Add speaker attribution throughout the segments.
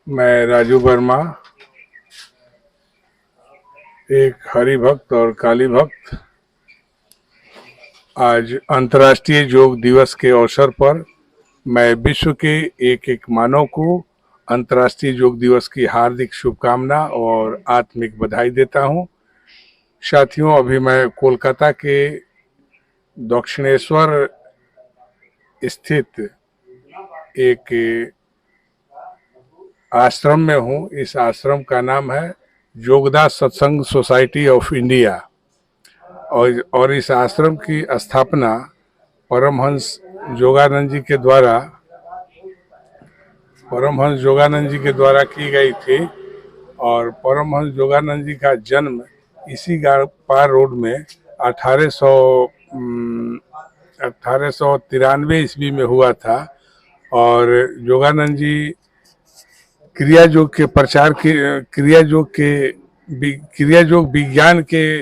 Speaker 1: मैं राजू वर्मा, एक हरि भक्त और काली भक्त। आज अंतर्राष्ट्रीय योग दिवस के अवसर पर मैं विश्व के एक एक मानव को अंतर्राष्ट्रीय योग दिवस की हार्दिक शुभकामना और आत्मिक बधाई देता हूं। साथियों, अभी मैं कोलकाता के दक्षिणेश्वर स्थित एक आश्रम में हूं। इस आश्रम का नाम है योगदा सत्संग सोसाइटी ऑफ इंडिया और इस आश्रम की स्थापना परमहंस योगानंद जी के द्वारा की गई थी। और परमहंस योगानंद जी का जन्म इसी गारपार रोड में 1893 ईस्वी में हुआ था। और योगानंद जी क्रिया योग के प्रचार के क्रिया योग विज्ञान के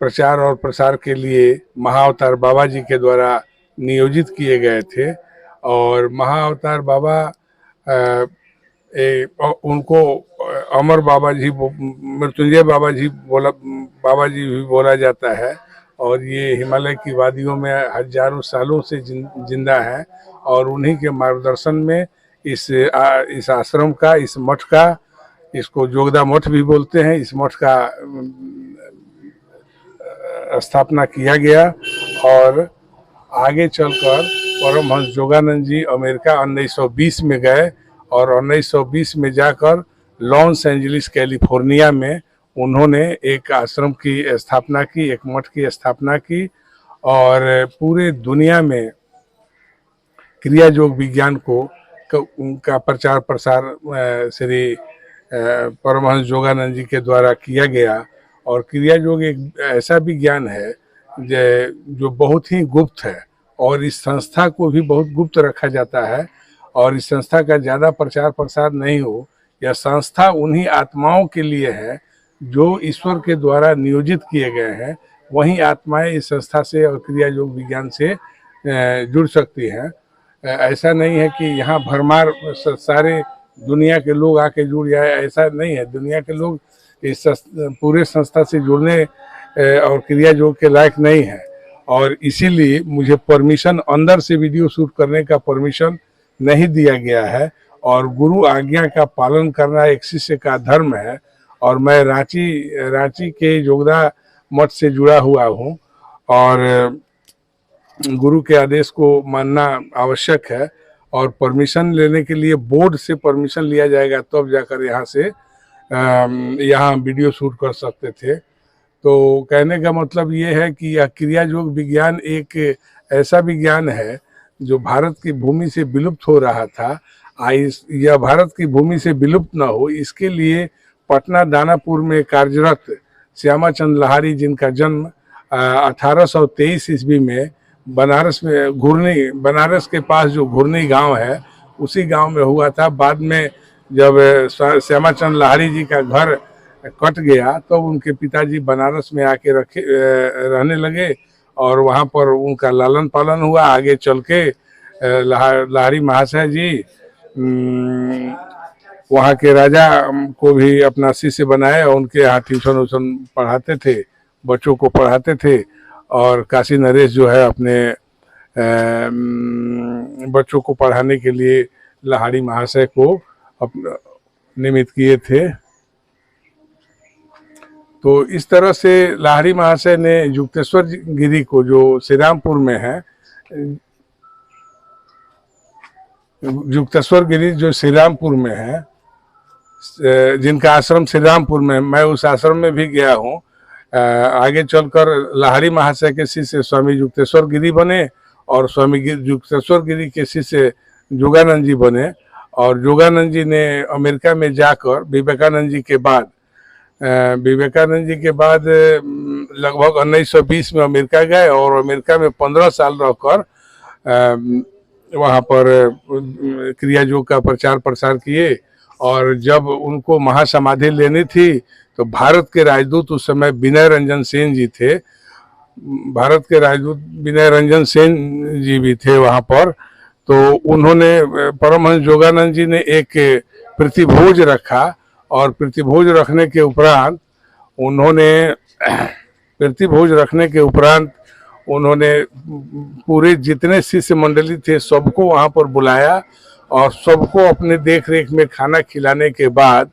Speaker 1: प्रचार और प्रसार के लिए महाअवतार बाबा जी के द्वारा नियोजित किए गए थे। और महाअवतार बाबा उनको अमर बाबा जी, मृत्युंजय बाबा जी भी बोला जाता है। और ये हिमालय की वादियों में हजारों सालों से जिंदा है। और उन्हीं के मार्गदर्शन में इस आश्रम का, इस मठ का, इसको जोगदा मठ भी बोलते हैं, इस मठ का स्थापना किया गया। और आगे चलकर परमहंस योगानंद जी अमेरिका 1920 में गए और 1920 में जाकर लॉस एंजलिस कैलिफोर्निया में उन्होंने एक आश्रम की स्थापना की, एक मठ की स्थापना की। और पूरे दुनिया में क्रिया योग विज्ञान का प्रचार प्रसार श्री परमहंस योगानंद जी के द्वारा किया गया। और क्रिया योग एक ऐसा विज्ञान है जो बहुत ही गुप्त है और इस संस्था को भी बहुत गुप्त रखा जाता है। और इस संस्था का ज़्यादा प्रचार प्रसार नहीं हो। यह संस्था उन्हीं आत्माओं के लिए है जो ईश्वर के द्वारा नियोजित किए गए हैं। वहीं आत्माएं इस संस्था से और क्रिया योग विज्ञान से जुड़ सकती हैं। ऐसा नहीं है कि यहाँ भरमार सारे दुनिया के लोग आके जुड़ जाए, ऐसा नहीं है। दुनिया के लोग इस पूरे संस्था से जुड़ने और क्रिया योग के लायक नहीं है। और इसीलिए मुझे परमिशन, अंदर से वीडियो शूट करने का परमिशन नहीं दिया गया है। और गुरु आज्ञा का पालन करना एक शिष्य का धर्म है। और मैं रांची के योगदा मठ से जुड़ा हुआ हूँ और गुरु के आदेश को मानना आवश्यक है। और परमिशन लेने के लिए बोर्ड से परमिशन लिया जाएगा, तब जाकर यहाँ से यहाँ वीडियो शूट कर सकते थे। तो कहने का मतलब ये है कि यह क्रिया योग विज्ञान एक ऐसा विज्ञान है जो भारत की भूमि से विलुप्त हो रहा था। यह भारत की भूमि से विलुप्त न हो, इसके लिए पटना दानापुर में कार्यरत श्यामाचंद लाहिड़ी, जिनका जन्म 1823 ईस्वी में बनारस के पास जो घुर्नी गांव है, उसी गांव में हुआ था। बाद में जब श्यामाचंद लाहिड़ी जी का घर कट गया तो उनके पिताजी बनारस में आके रहने लगे और वहाँ पर उनका लालन पालन हुआ। आगे चल के लाहिड़ी महाशय जी वहाँ के राजा को भी अपना शिष्य बनाए और उनके यहाँ ट्यूशन व्यूशन पढ़ाते थे, बच्चों को पढ़ाते थे। और काशी नरेश जो है अपने बच्चों को पढ़ाने के लिए लाहिड़ी महाशय को निमित्त किए थे। तो इस तरह से लाहिड़ी महाशय ने युक्तेश्वर गिरी को, जो श्रीरामपुर में है, युक्तेश्वर गिरी जो श्रीरामपुर में है, जिनका आश्रम श्रीरामपुर में, मैं उस आश्रम में भी गया हूँ। आगे चलकर लाहिड़ी महाशय के शिष्य स्वामी युक्तेश्वर गिरी बने और स्वामी युक्तेश्वर गिरी के शिष्य योगानंद जी बने। और योगानंद जी ने अमेरिका में जाकर विवेकानंद जी के बाद लगभग 1920 में अमेरिका गए और अमेरिका में 15 साल रहकर वहाँ पर क्रिया योग का प्रचार प्रसार किए। और जब उनको महासमाधि लेनी थी तो भारत के राजदूत उस समय विनय रंजन सेन जी थे, भारत के राजदूत विनय रंजन सेन जी भी थे वहाँ पर। तो उन्होंने, परमहंस योगानंद जी ने एक प्रतिभोज रखा और प्रतिभोज रखने के उपरांत उन्होंने उन्होंने पूरे जितने शिष्य मंडली थे सबको वहाँ पर बुलाया और सबको अपने देख रेख में खाना खिलाने के बाद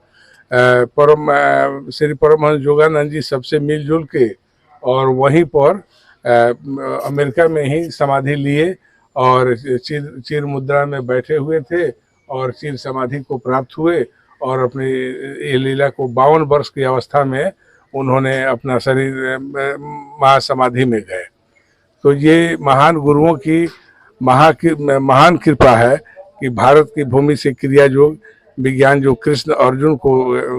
Speaker 1: श्री परमहंस योगानंद जी सबसे मिलजुल के और वहीं पर अमेरिका में ही समाधि लिए और चिर मुद्रा में बैठे हुए थे और चिर समाधि को प्राप्त हुए और अपनी ये लीला को 52 वर्ष की अवस्था में उन्होंने अपना शरीर महासमाधि में गए। तो ये महान गुरुओं की महान कृपा है कि भारत की भूमि से क्रिया योग विज्ञान जो कृष्ण अर्जुन को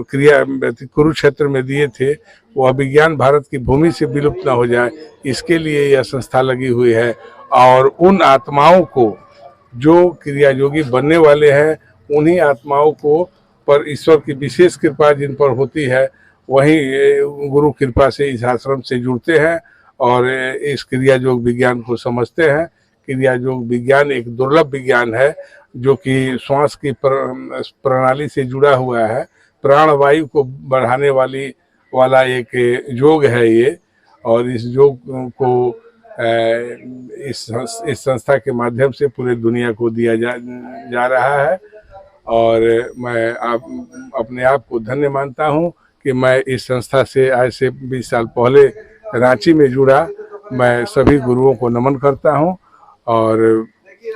Speaker 1: कुरुक्षेत्र में दिए थे वह विज्ञान भारत की भूमि से विलुप्त न हो जाए, इसके लिए यह संस्था लगी हुई है। और उन आत्माओं को जो क्रिया योगी बनने वाले हैं उन्हीं आत्माओं को पर ईश्वर की विशेष कृपा जिन पर होती है वही गुरु कृपा से इस आश्रम से जुड़ते हैं और इस क्रिया योग विज्ञान को समझते हैं। क्रिया योग विज्ञान एक दुर्लभ विज्ञान है जो कि श्वास की प्रणाली से जुड़ा हुआ है, प्राणवायु को बढ़ाने वाला एक योग है ये। और इस योग को इस संस्था के माध्यम से पूरे दुनिया को दिया जा रहा है और मैं अपने आप को धन्य मानता हूँ कि मैं इस संस्था से आज से 20 साल पहले रांची में जुड़ा। मैं सभी गुरुओं को नमन करता हूँ और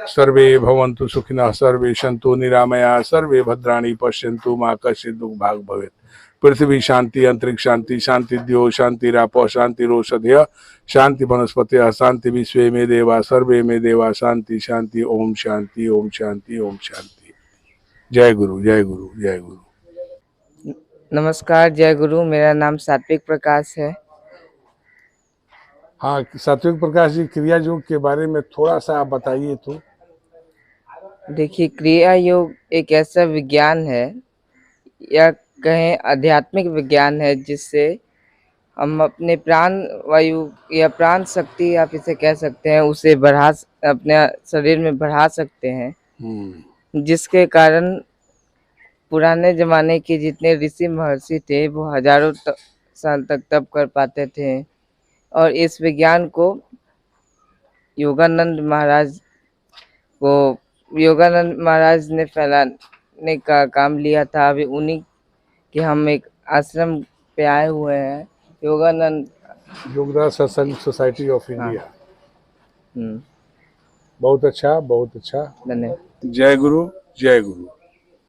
Speaker 1: सर्वे भवन्तु सुखिनः सर्वे सन्तु निरामया सर्वे भद्राणि पश्यन्तु मा कश्चित् दुःखभाग् भवेत्। पृथ्वी शांति, अंतरिक्ष शांति, शांति द्यो शांतिरापः शांतिरोषधयः, शांति वनस्पतयः, शांति विश्वे में देवा सर्वे में देवा शांति शांति। ओम शांति ओम शांति ओम शांति। जय गुरु जय गुरु जय गुरु।
Speaker 2: नमस्कार, जय गुरु। मेरा नाम सात्विक प्रकाश है।
Speaker 1: हाँ, सात्विक प्रकाश जी, क्रिया योग के बारे में थोड़ा सा आप बताइए तो।
Speaker 2: देखिए, क्रिया योग एक ऐसा विज्ञान है या कहें आध्यात्मिक विज्ञान है जिससे हम अपने प्राण वायु या प्राण शक्ति आप इसे कह सकते हैं उसे अपने शरीर में बढ़ा सकते हैं, जिसके कारण पुराने जमाने के जितने ऋषि महर्षि थे वो हजारों साल तक तप कर पाते थे। और इस विज्ञान को योगानंद महाराज ने फैलाने का काम लिया था। अभी उन्हीं के हम एक आश्रम पे आए हुए हैं,
Speaker 1: योगदान सत्संग सोसाइटी ऑफ इंडिया। बहुत अच्छा, बहुत अच्छा।
Speaker 2: धन्यवाद।
Speaker 1: जय गुरु जय गुरु।